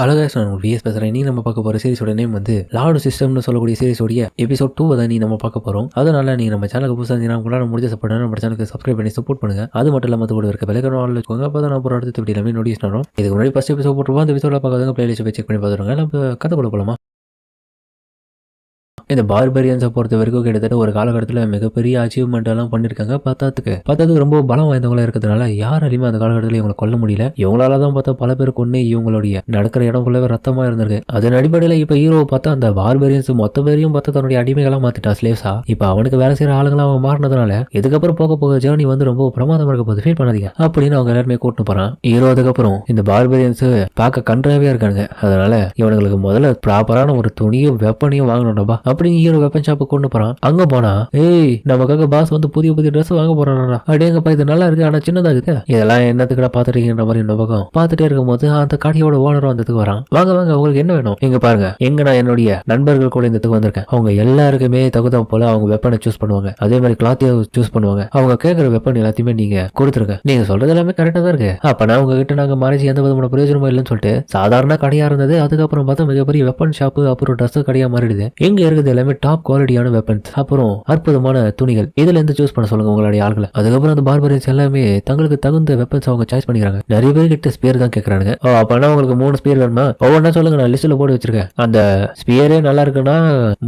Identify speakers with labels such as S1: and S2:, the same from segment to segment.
S1: அழகா நான் விஎஸ் பேசுறேன். நீ நம்ம பார்க்க போற சீரிஸோட நேம் வந்து லார்டு சிஸ்டம்னு சொல்லக்கூடிய சீரிஸோடைய எபிசோட் 2 தான் நீ நம்ம பார்க்க போறோம். அதனால நீ நம்ம சேனலுக்கு புதுசாக இருந்தீங்கன்னா உங்களால் முடிஞ்ச சப்போர்ட் நம்ம சேனலுக்கு சப்ஸ்கிரைப் பண்ணி சப்போர்ட் பண்ணுங்க. அது மட்டும் இல்லாமல் கூட இருக்க பெல்லைக்கான ஆல் வச்சுக்கோங்க. அப்போ தான் நான் போகிற அடுத்த வீடியோ எல்லாமே நோட்டீஸ் பண்ணுறோம். இதுக்கு முன்னாடி ஃபர்ஸ்ட் எபிசோட் போட்டுருவோம். அந்த எபிசோட பார்க்காதவங்க பிளேலிஸ்ட் போய் செக் பண்ணி பார்த்துருங்க. நம்ம கதை கூட போகலாமா? இந்த பார்பரியன்ஸை பொறுத்த வரைக்கும் கிட்டத்தட்ட ஒரு காலகட்டத்தில் மிகப்பெரிய அச்சீவ்மெண்ட் எல்லாம் பண்ணியிருக்காங்க. பார்த்ததுக்கு ரொம்ப பலம் வாய்ந்தவங்களா இருக்கிறதுனால யாராலையுமே அந்த காலகட்டத்தில் இவங்களை கொல்ல முடியல. இவங்களால தான் பார்த்தா பல பேர் கொண்டு இவங்களுடைய நடக்கிற இடம் ஃபுல்லாவே ரத்தமா இருந்திருக்கு. அதன் அடிப்படையில் இப்போ ஹீரோவை பார்த்தா அந்த பார்பரியன்ஸ் மொத்த பேரையும் பார்த்தா தன்னுடைய அடிமைகளாக மாத்திட்டா, ஸ்லேவ்ஸா. இப்போ அவனுக்கு வேலை செய்யற ஆளுங்களா அவன் மாறினதுனால இதுக்கப்புறம் போக ஜேர்னி வந்து ரொம்ப பிரமாதமா இருக்க போது, ஃபீல் பண்ணாதீங்க அப்படின்னு அவங்க எல்லாருமே கூட்டிட்டு போறான். ஹீரோ அதுக்கப்புறம் இந்த பார்பரியன்ஸ் பார்க்க கன்றாவே இருக்காங்க. அதனால இவனுங்களுக்கு முதல்ல ப்ராப்பரான ஒரு துணியும் வெப்பனையும் வாங்கணும்டா அப்படின்னு ஹீரோ வெப்பன் ஷாப்பு கொண்டு போறான். அங்க போனா ஏய் நமக்காக பாஸ் வந்து புதிய ட்ரெஸ் வாங்க போறானா, அப்படியேங்கப்பா இது நல்லா இருக்கு ஆனா சின்னதா இருக்கு, இதெல்லாம் என்னத்துக்கடா பாத்துட்டீங்கன்ற மாதிரி இந்த பக்கம் பாத்துட்டே இருக்கும் போது அந்த கடையோட ஓனர் வந்ததுக்கு வரான். வாங்க உங்களுக்கு என்ன வேணும்? எங்க பாருங்க, எங்க நான் என்னுடைய நண்பர்கள் கூட இந்த வந்திருக்கேன். அவங்க எல்லாருக்குமே தகுந்த போல அவங்க வெப்பனை சூஸ் பண்ணுவாங்க. அதே மாதிரி கிளாத்தையும் சூஸ் பண்ணுவாங்க. அவங்க கேட்கற வெப்பன் எல்லாத்தையுமே நீங்க கொடுத்துருங்க. நீங்க சொல்றது எல்லாமே கரெக்டா தான் இருக்கு. அப்ப நான் உங்ககிட்ட நாங்க மறைச்சு எந்த விதமான பிரயோஜனமும் இல்லைன்னு சொல்லிட்டு சாதாரண கடையா இருந்தது அதுக்கப்புறம் பார்த்தா மிகப்பெரிய வெப்பன் ஷாப்பு, அப்புறம் ட்ரெஸ் கடையா மாறிடுது. எங்க இருக்குது எல்லாமே டாப் குவாலிட்டியான வெப்பன்ஸ், அப்புறம் அற்புதமான துணிகள். இதுல இருந்து சூஸ் பண்ண சொல்லுங்க உங்களுடைய ஆளுகளை. அதுக்கப்புறம் அந்த பார்பரியன்ஸ் எல்லாமே தங்களுக்கு தகுந்த வெப்பன்ஸ் அவங்க சாய்ஸ் பண்ணிக்கிறாங்க. நிறைய பேர் கிட்ட ஸ்பியர் தான் கேட்கறாங்க. அப்பனா உங்களுக்கு 3 ஸ்பியர் வேணுமா? ஒவ்வொன்றா சொல்லுங்க, நான் லிஸ்ட்ல போட்டு வச்சிருக்கேன். அந்த ஸ்பியரே நல்லா இருக்குன்னா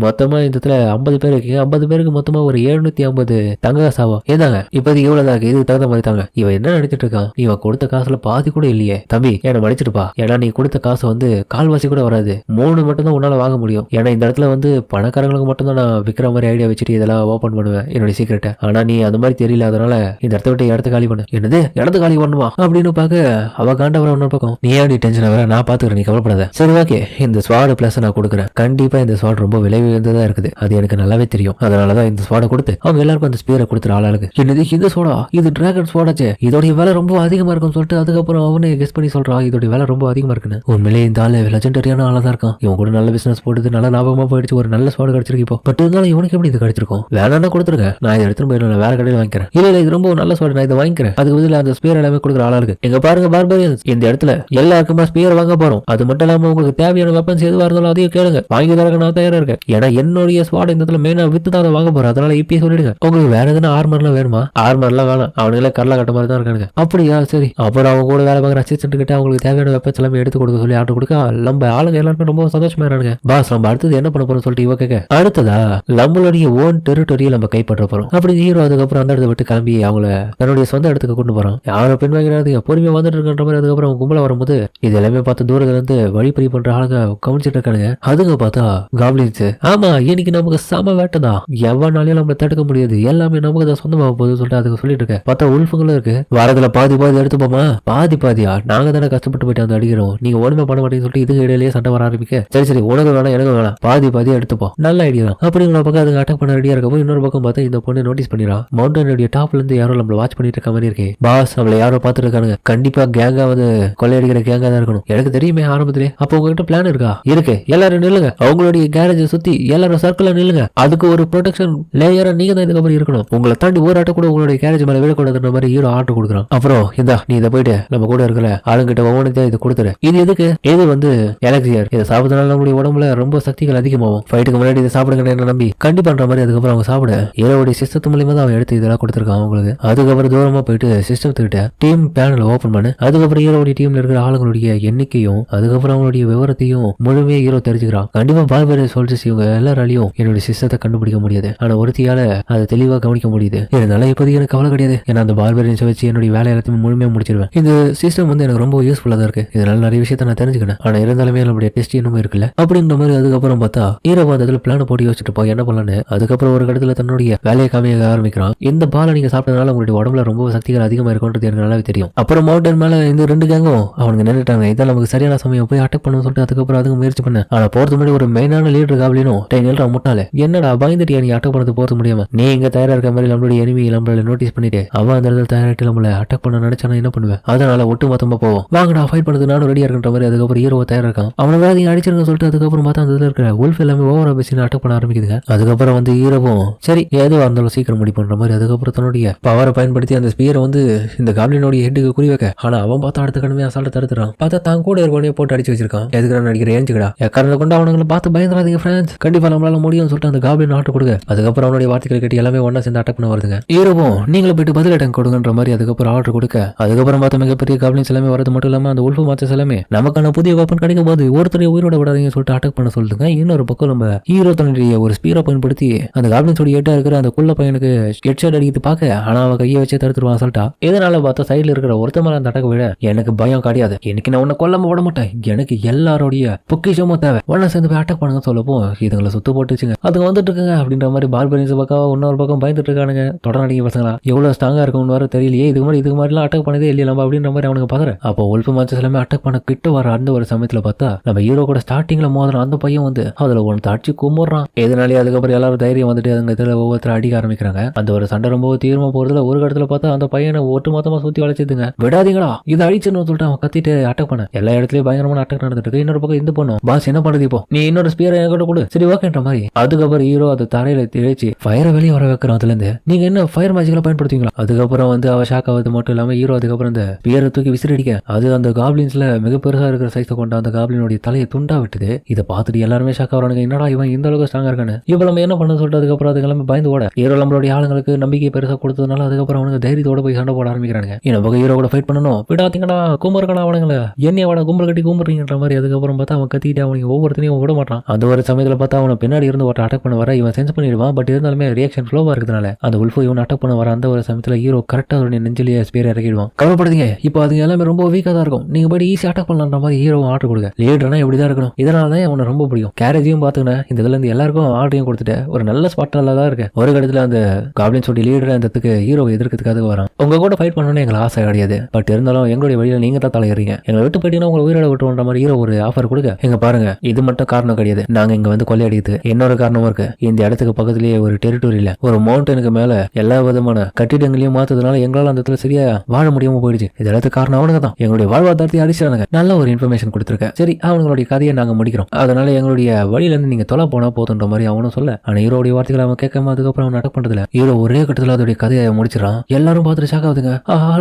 S1: மொத்தமா இந்த 50 பேர் இருக்கீங்க. 50 பேருக்கு மொத்தமா ஒரு 750 தங்க காசாவா ஏதாங்க இப்போதைக்கு எவ்வளவு இருக்கு, இதுக்கு தகுந்த மாதிரி தாங்க. இவன் என்ன நினைச்சிட்டு இருக்கான்? இவன் கொடுத்த காசுல பாதி கூட இல்லையே தம்பி, என்ன மடிச்சிட்டுப்பா. ஏன்னா நீ கொடுத்த காசு வந்து கால்வாசி கூட வராது. 3 மட்டும் தான் உன்னால வாங்க முடியும். ஏன்னா இந்த இடத்துல வந்து பணக்காரங்களுக்கு மட்டும் தான் நான் விற்கிற மாதிரி ஐடியா வச்சுட்டு இதெல்லாம் ஓபன் பண்ணுவேன் என்னுடைய சீக்கிரட்டை. ஆனா நீ அந்த மாதிரி தெரியல, அதனால இந்த இடத்த விட்டு இடத்த காலி பண்ணு. என்னது இடத்த காலி பண்ணுமா அப்படின்னு பாக்க அவ காண்டவர ஒன்னு பக்கம். நீ ஏன் டென்ஷன் ஆகிற, நான் பாத்துக்கிறேன், நீ கவலைப்படாத. சரி ஓகே, இந்த ஸ்வாட் பிளஸ் நான் கொடுக்குறேன். கண்டிப்பா இந்த ஸ்வாட் ரொம்ப விலை உயர்ந்ததா இருக்குது, அது எனக்கு நல்லாவே தெரியும். அதனாலதான் இந்த ஸ்வாடை கொடுத்து அவங்க எல்லாருக்கும் அந்த ஸ்பீரை கொடுத்துற ஆளுக்கு. என்னது இந்த சோடா, இது டிராகன் ஸ்வாடாச்சே, இதோடைய விலை ரொம்ப அதிகமா இருக்கும்னு சொல்லிட்டு அதுக்கப்புறம் அவனே கெஸ் பண்ணி சொல்றான் இதோடைய விலை ரொம்ப அதிகமா இருக்குன்னு. உண்மையிலே இந்த ஆளு லெஜெண்டரியான ஆளா தான் இருக்கான். இவன் கூட நல்ல பிசினஸ் போட்டு நல்ல லாபமா போயிடுச்சு, ஒரு நல்ல ஸ்வாட் கிடைச்சிருக்கு. இப்போ பட் இருந்தாலும் இவனுக்கு எப்படி இது கிடைச்சிருக்கும்? வேணா கொடுத்துருங்க, நான் இதை எடுத்துட்டு போயிடலாம், வேற கடையில் வாங்கிக்கிறேன். இல்ல இது ரொம்ப நல்ல ஸ்வாட், நான் இதை வாங்கிக்கிறேன். அதுக்கு பதில் அந்த ஸ்பியர் எல்லாமே கொடுக்குற ஆளா இருக்கு. எங்க பாருங்க பார்பரியன்ஸ், இந்த இடத்துல எல்லாருக்குமா ஸ்பியர் வாங்க போறோம். அது மட்டும் இல்லாம உங்களுக்கு தேவையான வெப்பன்ஸ் எதுவா இருந்தாலும் அதையும் கேளுங்க, வாங்கி தரக்கு நான் தயாரா இருக்கேன். ஏன்னா என்னுடைய ஸ்வாட் இந்த இடத்துல மெயினா வித்து தான் வாங்க போறேன். அதனால இப்பயே சொல்லிடுங்க. உங்களுக்கு வேற எதுனா ஆர்மர்லாம் வேணுமா? ஆர்மர்லாம் வேணாம், அவனுங்களே கரலா கட்ட மாதிரி தான் இருக்கானுங்க. அப்படியா சரி. அப்புறம் அவங்க கூட வேலை பார்க்குற அசிஸ்டன்ட் கிட்ட அவங்களுக்கு தேவையான வெப்பன்ஸ் எல்லாமே எடுத்து கொடுக்க சொல்லி ஆர்டர் கொடுக்க நம்ம ஆளுங்க எல்லாருமே ரொம்ப சந்தோஷமா இருக்காங்க. பாஸ் நம்ம அடுத்தது என்ன பண்ண போறோம் சொல்லிட்டு இவ கேட்க, அடுத்ததா நம்மளுடைய ஓன் டெரிட்டரியை நம்ம கைப்பற்ற போறோம் அப்படி ஹீரோ அதுக்கப்புறம் அந்த இடத்த விட்டு கிளம்பி அவங்கள தன்னுடைய சொந்த இடத்துக்கு கொண்டு போறான். யாரும் பெண் வாங்கிறாங்க பொறுமையா வந்துட்டு இருக்கின்ற மாதிரி. அதுக்கப்புறம் கும்பல வரும்போது இது எல்லாமே பார்த்து தூரத்துல இருந்து வழிப்பறி பண்ற ஆளுங்க கவனிச்சுட்டு இருக்கானுங்க. அதுங்க பார்த்தா காப்ளின்ஸ். ஆமா இன்னைக்கு நமக்கு சம வேட்டதான், எவனாலையும் நம்ம தடுக்க முடியாது, எல்லாமே நமக்கு தான் சொந்தமாக போகுது சொல்லிட்டு அதுக்கு சொல்லிட்டு இருக்க. பார்த்தா உல்ஃபுங்களும் இருக்கு. வாரத்துல பாதி எடுத்துப்போமா? பாதியா நாங்க தானே கஷ்டப்பட்டு போயிட்டு வந்து அடிக்கிறோம், நீங்க ஒண்ணுமே பண்ண மாட்டேன்னு சொல்லிட்டு இதுக்கு இடையிலேயே சண்டை வர ஆரம்பிக்க. சரி உனக்கு வேணாம் எனக்கு வேணாம், பாதி எடுத்துப்போம், நல்ல ஐடியா தான் அப்படிங்கிற பக்கம் அதுக்கு அட்டாக் பண்ண ரெடியா இருக்கப்போ இன்னொரு பக்கம் பார்த்தா இந்த பொண்ணு நோட்டீஸ் பண்ணிடுறான். மவுண்டனுடைய டாப்ல இருந்து யாரோ நம்மள வாட்ச் பண்ணிட்டு இருக்க மாதிரி இருக்கே. பாஸ் நம்மள யாரோ பாத்துட்டு இருக்கானுங்க, கண்டிப்பா கேங்கா வந்து கொள்ளையடிக்கிற கேங்கா தான் இருக்கணும். எனக்கு தெரியுமே ஆரம்பத்திலே. அப்போ உங்ககிட்ட பிளான் இருக்கா? இருக்கு, எல்லாரும் நில்லுங்க, அவங்களுடைய கேரேஜை சுத்தி எல்லாரும் சர்க்கிளா நில்லுங்க. அதுக்கு ஒரு ப்ரொடெக்ஷன் லேயரா நீங்க தான் இதுக்கப்புறம் இருக்கணும். உங்களை தாண்டி ஒரு ஆட்ட கூட உங்களுடைய கேரேஜ் மேல விடக்கூடாதுன்ற மாதிரி ஹீரோ ஆர்டர் கொடுக்குறான். அப்புறம் இந்தா நீ இதை போயிட்டு நம்ம கூட இருக்கிற ஆளுங்கிட்ட ஒவ்வொன்றுத்தையும் இது கொடுத்துரு. இது எதுக்கு? இது வந்து எலக்சியர், இதை சாப்பிட்டனால நம்மளுடைய உடம்புல ரொம்ப சக்திகள் அதிகமாகும். ஃபைட்டுக்கு முன்னாடி இதை சாப்பிடுங்க என்ன நம்பி கண்டிப்பான்ற மாதிரி அதுக்கப்புறம் அவங்க சாப்பிட ஹீரோவுடைய சிஸ்டத்து மூலியமா தான் அவன் எடுத்து இதெல்லாம் கொடுத்துருக்கான் அவங்களுக்கு. அதுக்கப்புறம் தூரமா போயிட்டு சிஸ்டத்துக்கிட்ட டீம் பேனல் ஓபன் பண்ணு. அதுக்கப்புறம் ஹீரோடைய டீம்ல இருக்கிற ஆளுங்களுடைய எண்ணிக்கையும் அதுக்கப்புறம் அவங்களுடைய விவரத்தையும் முழுமையா ஹீரோ தெரிஞ்சுக்கிறான். கண்டிப்பா பார்பரியன் சோல்ஜர்ஸ் இவங்க எல்லாராலையும் என்னுடைய சிஸ்டத்தை கண்டுபிடிக்க முடியாது, ஆனா ஒருத்தியால அதை தெளிவா கவனிக்க முடியுது. இதனால இப்போதைக்கு எனக்கு கவலை கிடையாது, ஏன்னா அந்த பார்பரியன்ஸை வச்சு என்னுடைய வேலை எல்லாத்தையும் முழுமையா முடிச்சிருவேன். இந்த சிஸ்டம் வந்து எனக்கு ரொம்ப யூஸ்ஃபுல்லா தான் இருக்கு, இதனால நிறைய விஷயத்த நான் தெரிஞ்சுக்கிறேன். ஆனா இருந்தாலுமே நம்மளுடைய டெஸ்ட் இன்னும் இருக்குல்ல அப்படின்ற மாதிரி அதுக்கப்புறம் பார்த்தா ஹீரோ அதுல பிளான் போட்டு யோசிச்சுட்டு போ என்ன பண்ணலான்னு. அதுக்கப்புறம் ஒரு இடத்துல தன்னுடைய வேலையை காமிக்க ஆரம்பிக்கிறான். இந்த பாலை நீங்க சாப்பிட்டதுனால உங்களுடைய உடம்புல ரொம்ப சக்திகள் அதிகமா இருக்கும்ன்றது எனக்கு நல்லாவே தெரியும். அப்புறம் மவுண்டன் மேல இந்த 2 கேங்கும் அவனுக்கு நின்றுட்டாங்க. இதான் நமக்கு சரியான சமயம் போய் அட்டாக் பண்ணு சொல்லிட்டு அதுக்கப்புறம் அதுக்கு முயற்சி பண்ண. ஆனா போறது முன்னாடி ஒரு மெயினான லீடர் காப்ளினும் நில்றா முட்டாளே, என்னடா பயந்துட்டியா நீ அட்டாக் பண்ணது போறது முடியாம? நீ இங்க தயாரா இருக்க மாதிரி நம்மளுடைய எனிமி நம்மள நோட்டீஸ் பண்ணிட்டு அவன் அந்த இடத்துல தயாரிட்டு நம்மள அட்டாக் பண்ண நினைச்சானா என்ன பண்ணுவேன்? அதனால ஒட்டு மொத்தமா போவோம், வாங்கடா ஃபைட் பண்ணது நானும் ரெடியா இருக்கின்ற மாதிரி அதுக்கப்புறம் ஹீரோ தயாரா இருக்கான். அவனை வேற அடிச்சிருக்க சொல்லிட்டு அதுக்கப்புறம் பார்த்தா அந்த இருக்கிற உல்ஃப் எல்லாமே ஓவரா மிஷின் அட்டாக் பண்ண ஆரம்பிக்குதுங்க. அதுக்கப்புறம் வந்து ஹீரோவும் சரி எதுவாக இருந்தாலும் சீக்கிரம் முடி பண்ற மாதிரி அதுக்கப்புறம் தன்னுடைய பவரை பயன்படுத்தி அந்த ஸ்பியரை வந்து இந்த காப்ளினோட ஹெட்டுக்கு குறி வைக்க, ஆனா அவன் பார்த்தா அடுத்த கடமையை அசால்ட்டை தடுத்துறான். பார்த்தா தான் கூட இருக்கவனே போட்டு அடிச்சு வச்சிருக்கான். எதுக்கு நடிக்கிற ஏஞ்சுக்கடா எக்காரத்தை கொண்டு அவனுங்களை பார்த்து பயந்துறாதீங்க ஃப்ரெண்ட்ஸ், கண்டிப்பா நம்மளால முடியும்னு சொல்லிட்டு அந்த காப்ளின் ஆட்டு கொடுக்க, அதுக்கப்புறம் அவனுடைய வார்த்தைகளை கட்டி எல்லாமே ஒன்னா சேர்ந்து அட்டாக் பண்ண வருதுங்க. ஹீரோவும் நீங்களும் போயிட்டு பதில் அட்டாக் கொடுங்கன்ற மாதிரி அதுக்கப்புறம் ஆர்டர் கொடுக்க, அதுக்கப்புறம் பார்த்தா மிகப்பெரிய காப்ளின்ஸ் எல்லாமே வரது மட்டும் இல்லாம அந்த உல்ஃபு மாச்சஸ் எல்லாமே நமக்கான புதிய வெப்பன் கிடைக்கும் போது ஒருத்தரை உயிரோட விடாதீங்கன்னு சொல்லிட்டு அட்டாக் பண்ண சொல்லுங்க. இன்னொரு பக்கம் நம்ம ஹீரோ தன்னுடைய ஒரு ஸ்பீரை பயன்படுத்தி அந்த காப்ளின்ஸோட ஹெட்டா இருக்கிற அந்த குள்ள பையனுக்கு ஹெட் ஷாட் அடிக்கிறது பார்க்க, ஆனா அவ கையை வச்சே தடுத்துருவான் அசால்ட்டா. இதனால பார்த்தா சைடுல இருக்கிற ஒருத்த மேல அந்த அட்டாக் விட எனக்கு பயம் கிடையாது, இன்னைக்கு நான் உன்னை கொல்லாம விட மாட்டேன், எனக்கு எல்லாரோடைய பொக்கிஷமும் தேவை, ஒன்னா சேர்ந்து போய் அட்டாக் பண்ணுங்க சொல்லப்போ இதுங்களை சுத்து போட்டுச்சுங்க. அதுங்க வந்துட்டு இருக்குங்க அப்படின்ற மாதிரி பார்பரியன்ஸ் பக்கம் இன்னொரு பக்கம் பயந்துட்டு இருக்கானுங்க. தொடர் நடிகை பசங்களா எவ்வளவு ஸ்ட்ராங்கா இருக்கும்னு வர தெரியலையே, இதுக்கு மாதிரிலாம் அட்டாக் பண்ணதே இல்லையா நம்ம அப்படின்ற மாதிரி அவனுக்கு பாக்குற. அப்போ உல்ஃபு மாச்சஸ் எல்லாமே அட்டாக் பண்ண கிட்ட வர அந்த ஒரு சமயத்துல பார்த்தா நம்ம ஹீரோ கூட ஸ்டார்டிங்ல மோதிரம் அந்த பையன் வந்து அதுல ஒன்று தாட்சி கும்பிடுறான். இதனாலே அதுக்கப்புறம் எல்லாரும் தைரியம் வந்துட்டு அதுங்க இதுல ஒவ்வொருத்தர் அடிக்க ஆரம்பிக்கிறாங்க. அந்த ஒரு சண்டை ரொம்ப தீவிரமா போறதுல ஒரு இடத்துல பார்த்தா அந்த பையனை ஒட்டு மொத்தமா சுத்தி வளைச்சதுங்க. விடாதீங்களா இதை அழிச்சுன்னு சொல்லிட்டு அவன் கத்திட்டு அட்டாக் பண்ண எல்லா இடத்துலயும் பயங்கரமான அட்டாக் நடந்துட்டு இருக்கு. இன்னொரு பக்கம் இந்த பொண்ணும் பாஸ் என்ன பண்ணுது இப்போ, நீ இன்னொரு ஸ்பியரை என்கிட்ட கொடு, சரி ஓகேன்ற மாதிரி. அதுக்கப்புறம் ஹீரோ அது தரையில திழிச்சு ஃபயரை வெளியே வர வைக்கிறோம். அதுல இருந்து நீங்க என்ன ஃபயர் மேஜிக்ல பயன்படுத்துவீங்களா. அதுக்கப்புறம் வந்து அவ ஷாக் ஆகுது மட்டும் இல்லாம ஹீரோ அதுக்கப்புறம் அந்த ஸ்பியரை தூக்கி விசிறடிக்க, அது அந்த காப்ளின்ஸ்ல மிக பெருசா இருக்கிற சைஸை கொண்ட அந்த காப்ளினுடைய தலையை துண்டா விட்டுது. இதை பார்த்துட்டு எல்லாருமே ஷாக் ஆகிறாங்க, என்னடா இவன் இந்த அளவுக்கு ஸ்ட்ராங்கா இருக்கானு, இவ்வளவு நம்ம என்ன பண்ண சொல்லிட்டு அதுக்கப்புறம் அது எல்லாமே பயந்து ஓட, ஹீரோ நம்மளுடைய ஆளுங்களுக்கு நம்பிக்கை பெருசா கொடுத்ததுனால அதுக்கப்புறம் அவனுக்கு தைரியத்தோட போய் சண்டை போட ஆரம்பிக்கிறாங்க. என்ன பக்கம் ஹீரோ கூட ஃபைட் பண்ணணும், விடாதீங்கடா கும்பருக்கடா அவனுங்களை என்னைய வட கும்பல் கட்டி கும்பிடுறீங்கன்ற மாதிரி. அதுக்கப்புறம் பார்த்தா அவன் கத்திட்டு அவனுக்கு ஒவ்வொருத்தனையும் விட மாட்டான். அந்த ஒரு சமயத்துல பார்த்தா அவனை பின்னாடி இருந்து ஒருத்தர் அட்டாக் பண்ண வர இவன் சென்ஸ் பண்ணிடுவான். பட் இருந்தாலுமே ரியாக்ஷன் ஃப்ளோவா இருக்கிறதுனால அந்த உல்ஃபு இவன் அட்டாக் பண்ண வர அந்த ஒரு சமயத்துல ஹீரோ கரெக்டா அவருடைய நெஞ்சிலேயே ஸ்பியர் இறக்கிடுவான். கவலைப்படுறீங்க இப்போ அது எல்லாமே ரொம்ப வீக்கா தான் இருக்கும், நீங்க போய் ஈஸி அட்டாக் பண்ணலான்ற மாதிரி ஹீரோ ஆர்டர் கொடுக்க, லீடர்னா எப்படிதான் இருக்கணும், இதனால தான் அவனை ரொம்ப பிடிக்கும். கேரேஜையும் பாத்துக்கினேன் இந்த இதுல இருந்து எல்லாருக்கும் ஆர்டரையும் கொடுத்துட்டு ஒரு நல்ல ஸ்பாட்டால தான் இருக்கு. ஒரு இடத்துல அந்த காப்ளின் சொல்லி லீடர் அந்த ஹீரோவை எதிர்க்கிறதுக்காக வரான். உங்க கூட ஃபைட் பண்ணணும்னு எங்களுக்கு ஆசை கிடையாது, பட் இருந்தாலும் எங்களுடைய வழியில நீங்க தான் தலையறீங்க, எங்களை விட்டு போயிட்டீங்கன்னா உங்களை உயிரோட விட்டுன்ற மாதிரி ஹீரோ ஒரு ஆஃபர் கொடுக்க, எங்க பாருங்க இது மட்டும் காரணம் கிடையாது, நாங்க இங்க வந்து கொள்ளையடித்து இன்னொரு காரணமும் இருக்கு. இந்த இடத்துக்கு பக்கத்திலேயே ஒரு டெரிட்டோரியில ஒரு மவுண்டனுக்கு மேல எல்லா விதமான கட்டிடங்களையும் மாத்ததுனால எங்களால அந்த இடத்துல சரியா வாழ முடியாம போயிடுச்சு. இது இடத்துக்கு காரணம் அவனுங்க தான், எங்களுடைய வாழ்வாதாரத்தை அடிச்சானுங்க. நல்ல ஒரு இன்ஃபர்மேஷன் கொடுத்துருக்கேன், சரி அவங்களுடைய கதையை நாங்க முடிக்கிறோம், அதனால எங்களுடைய வழியில இருந்து நீங்க தொலை போனா போதுன்ற மாதிரி அவனும் சொல்ல, ஆனா ஹீரோடைய வார்த்தைகளை அவன் கேட்காம அதுக்கப்புறம் அவன் அட்டாக் பண்றதுல ஹீரோ ஒரே கட்டத்துல அதோடைய கதையை முடிச்சிடறான். எல்லாரும் பார்த்துட்டு ஷாக் ஆகுதுங்க,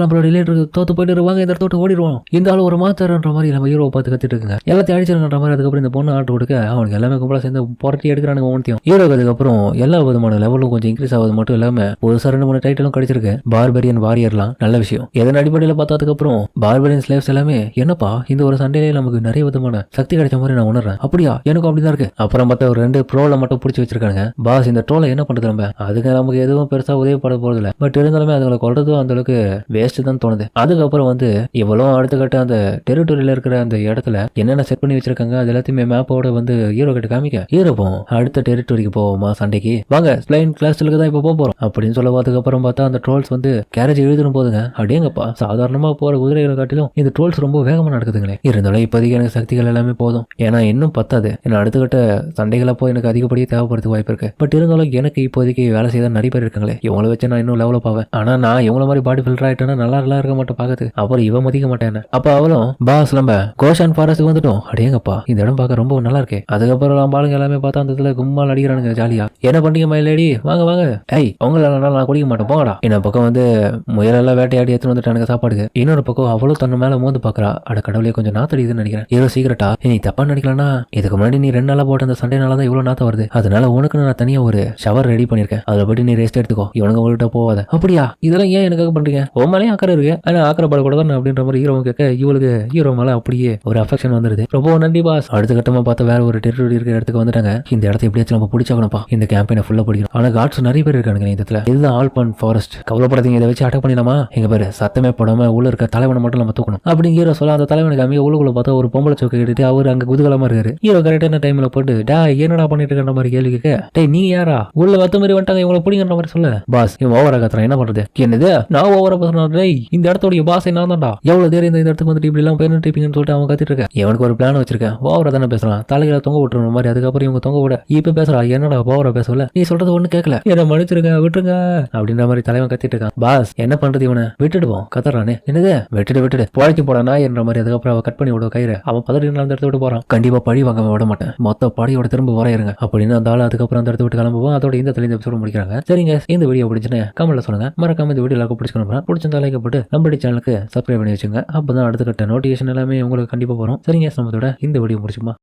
S1: நம்மளோட லீடர் தோத்து போயிட்டு வாங்க இந்த இடத்த ஓடிடுவோம், இந்த ஆள் ஒரு மாத்திரன்ற மாதிரி நம்ம ஹீரோவை பார்த்து கத்திட்டு இருக்குங்க. எல்லாத்தையும் அடிச்சிருக்கிற மாதிரி. அதுக்கப்புறம் இந்த பொண்ணு ஆர்டர் கொடுக்க அவனுக்கு எல்லாமே கும்பலா சேர்ந்து புரட்டி எடுக்கிறானுங்க ஒவ்வொன்றையும். ஹீரோக்கு அதுக்கப்புறம் எல்லா விதமான லெவலும் கொஞ்சம் இன்க்ரீஸ் ஆகுது மட்டும் இல்லாம புதுசா 2-3 டைட்டிலும் கிடைச்சிருக்கு. பார்பரியன் வாரியர்லாம் நல்ல விஷயம். எதன் அடிப்படையில் பார்த்ததுக்கப்புறம் பார்பரியன் ஸ்லேவ்ஸ் எல்லாமே என்னப்பா இந்த ஒரு சண்டையிலே நமக்கு நிறைய விதமான சக்தி கிடைச்ச மாதிரி நான் உணர்றேன், அப்படியா எனக்கும் அப்படிதான் இருக்கு. அப்புறம் பார்த்தா ஒரு 2 ட்ரோலை மட்டும் பிடிச்சி வச்சிருக்காங்க. பாஸ் இந்த ட்ரோலை என்ன பண்றது, நம்ம அதுக்கு நமக்கு எதுவும் பெருசா உதவிப்பட போறது இல்லை, பட் இருந்தாலுமே அதுங்களை கொள்றதும் அந்த அளவுக்கு வேஸ்ட் தான் தோணுது. அதுக்கப்புறம் வந்து இவ்வளவு அடுத்த கட்ட அந்த டெரிட்டோரியில இருக்கிற அந்த இடத்துல என்னென்ன செட் பண்ணி வச்சிருக்காங்க அது எல்லாத்தையுமே மேப்போட வந்து ஹீரோ கிட்ட காமிக்க, ஹீரோ போவோம் அடுத்த டெரிட்டோரிக்கு போவோமா சண்டைக்கு வாங்க ஸ்பிளைன் கிளாஸ்ல தான் இப்போ போறோம் அப்படின்னு சொல்ல, அதுக்கப்புறம் பார்த்தா அந்த ட்ரோல்ஸ் வந்து கேரேஜ் எழுதிடும் போதுங்க, அப்படியேங்கப்பா சாதாரணமா போற குதிரைகளை காட்டிலும் இந்த ட்ரோல்ஸ் ரொம்ப வேகமா நடக்குதுங்களே. இருந்தாலும் இப்போதைக்கு எனக்கு சக்திகள் எல்லாமே போதும், ஏன்னா இன்னும் பத்தாது, ஏன்னா அடுத்த கட்ட சண்டைகள் அப்போ எனக்கு அதிகப்படியே தேவைப்படுறதுக்கு வாய்ப்பு இருக்கு. பட் இருந்தாலும் எனக்கு இப்போதைக்கு வேலை செய்ய நிறைய பேர் இருக்காங்களே, இவங்களை வச்சு நான் இன்னும் லெவலப் ஆவேன். ஆனா நான் இவங்கள மாதிரி பாடி ஃபில்டர் ஆயிட்டேன்னா நல்லா இருக்க மாட்டேன் பார்க்கறது. அப்புறம் இவன் மதிக்க மாட்டேன். அப்ப அவளும் பாஸ் நம்ம கோஷான் ஃபாரஸ்ட்டுக்கு வந்துட்டோம், அடேங்கப்பா இந்த இடம் பார்க்க ரொம்ப நல்லா இருக்கு. அதுக்கப்புறம் நம்ம ஆளுங்க எல்லாமே பார்த்தா அந்த இடத்துல கும்மால் அடிக்கிறானுங்க ஜாலியா. என்ன பண்றீங்க மயிலேடி வாங்க வாங்க, ஏய் அவங்களால நான் குடிக்க மாட்டேன் போங்கடா. என்ன பக்கம் வந்து முயலெல்லாம் வேட்டையாடி எடுத்துட்டு வந்துட்டானுங்க சாப்பாடுக்கு. இன்னொரு பக்கம் அவளும் தன்ன மேல மோந்து பாக்குறா, அட கடவுளே கொஞ்சம் நாத்தடிக்குதுன்னு நினைக்கிறேன். ஏதோ சீக்கிரட்டா நீ தப்பா நினைக்கலன்னா இதுக்கு முன்னாடி நீ 2 நாளா போட்ட அந்த சண்டைனால தான் இவ்வளவு நாத்தம் வருது, அதனால உனக்கு நான் தனியா ஒரு ஷவர் ரெடி பண்ணிருக்கேன், அதை பற்றி நீ ரெஸ்ட் எடுத்துக்கோ, இவனுங்க உங்கள்கிட்ட போவாத. அப்படியா இதெல்லாம் ஏன் எனக்காக பண்றீங்க, உன் மேலேயும் அக்கறை இருக்கு ஆனா ஆக்கறப்படக்கூடாது அப்படின்ற மாதிரி ஹீரோ கேட்க, இவளுக்கு ஹீரோ மேல அப்படியே ஒரு அஃபெக்ஷன் வந்துருது. ரொம்ப நன்றி பாஸ். அடுத்த கட்டமா பார்த்தா வேற ஒரு டெரிட்டரி இருக்கிற இடத்துக்கு வந்துட்டாங்க. இந்த இடத்த எப்படியாச்சும் நம்ம பிடிச்சாகணும்ப்பா, இந்த கேம்பெயினை ஃபுல்லா பிடிக்கணும். ஆனா காட்ஸ் நிறைய பேர் இருக்கானுங்க இந்த இடத்துல. இதுதான் ஆல்பன் ஃபாரஸ்ட், கவலைப்படாதீங்க இதை வச்சு அட்டாக் பண்ணிடலாமா, எங்க பேரு சத்தமே போடாம உள்ள இருக்க தலைவனை மட்டும் நம்ம தூக்கணும் அப்படின்னு ஹீரோ சொல்ல, அந்த தலைவனுக்கு அமைய உள்ளுக்குள்ள பார்த்தா ஒரு பொம்பளை சோக்கை கேட்டுட்டு அவர் அங்க குதூகலமா இருக்காரு. ஹீரோ கரெக்டான டைம்ல போட்டு டா என்னடா பண்ணிட்டு இருக்க மாதிரி கேள்வி கேட்க, டேய் நீ யாரா உள்ள வத்த மாதிரி வந்துட்டாங்க இவங்களை பிடிங்கிற மாதிரி சொல்ல, பாஸ் இவன் ஓவரா கத்துறான் என்ன பண்றது, என்னது நான் ஓவரா பேசுறேன், டேய் இந்த இடத்தோடைய பாஸ் நான் தான்டா, எவ்வளவு தேர் இந்த இடத்துக்கு வந்துட்டு இப்படி எல்லாம் பேர் டிப்பிங்கன்னு சொல்லிட்டு அவன் கத்திட்டு இருக்க, இவனுக்கு ஒரு பிளான் வச்சிருக்கேன், ஓவரா தானே பேசுறான் தலைகளை தொங்க விட்டுற மாதிரி. அதுக்கப்புறம் இவங்க தொங்க விட இப்ப பேசுறா, என்னடா ஓவரா பேசல, நீ சொல்றது ஒண்ணு கேட்கல, என்ன மன்னிச்சிருங்க விட்டுருங்க அப்படின்ற மாதிரி தலைவன் கத்திட்டு இருக்கான். பாஸ் என்ன பண்றது இவனை விட்டுடுவோம் கத்துறானே, என்னது விட்டுடு புழைக்கு போட நாய் என்ற மாதிரி. அதுக்கப்புறம் அவன் கட் பண்ணி விட கயிறு, அவன் 18 இடத்த விட்டு போறான். கண்டிப்பா பழி வாங்க விட மாட்டேன், மொத்த படையோட திரும்ப நம்ம வரையிருங்க அப்படின்னு அந்த ஆள் அதுக்கப்புறம் அந்த இடத்த விட்டு கிளம்புவோம். அதோட இந்த தலைந்த எபிசோட முடிக்கிறாங்க. சரிங்க, இந்த வீடியோ பிடிச்சுன்னு கமெண்ட்ல சொல்லுங்க. மறக்காம இந்த வீடியோ எல்லாருக்கும் பிடிச்சிக்கணும். பிடிச்சிருந்தா லைக் போட்டு நம்ம சேனலுக்கு சப்ஸ்கிரைப் பண்ணி வச்சுங்க. அப்பதான் அடுத்த கட்ட நோட்டிஃபிகேஷன் எல்லாமே உங்களுக்கு கண்டிப்பா வரும். சரிங்க, நம்மளோட இந்த வீடியோ முடிச்சுமா.